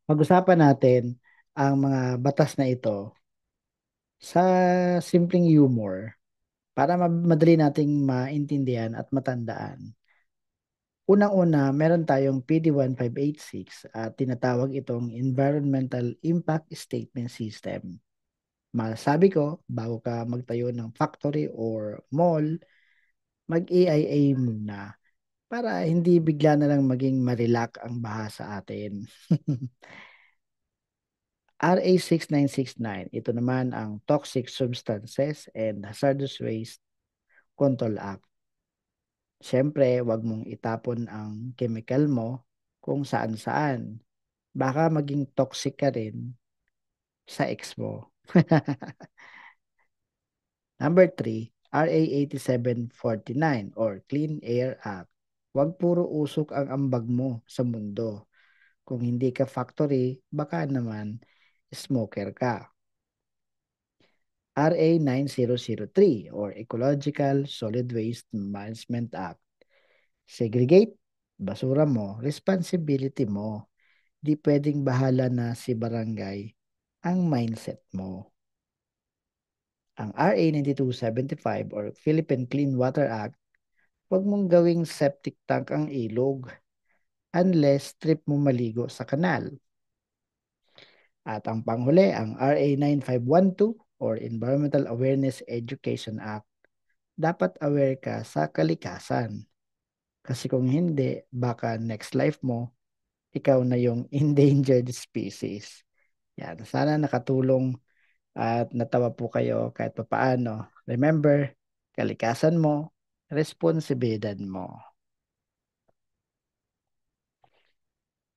Pag-usapan natin ang mga batas na ito sa simpleng humor para madali nating maintindihan at matandaan. Unang-una, meron tayong PD 1586 at tinatawag itong Environmental Impact Statement System. Masabi ko, bago ka magtayo ng factory or mall, mag-AIA muna para hindi bigla na lang maging marilak ang baha sa atin. RA 6969, ito naman ang Toxic Substances and Hazardous Waste Control Act. Siyempre, wag mong itapon ang chemical mo kung saan-saan. Baka maging toxic ka rin sa ex mo. Number 3, RA 8749 or Clean Air Act. Huwag puro usok ang ambag mo sa mundo. Kung hindi ka factory, baka naman smoker ka. RA 9003 or Ecological Solid Waste Management Act. Segregate, basura mo, responsibility mo. Di pwedeng bahala na si barangay ang mindset mo. Ang RA 9275 or Philippine Clean Water Act, huwag mong gawing septic tank ang ilog unless trip mo maligo sa kanal. At ang panghuli, ang RA 9512 or Environmental Awareness Education Act, dapat aware ka sa kalikasan. Kasi kung hindi, baka next life mo, ikaw na yung endangered species. Yan, sana nakatulong at natawa po kayo kahit papaano. Remember, kalikasan mo, responsibilidad mo.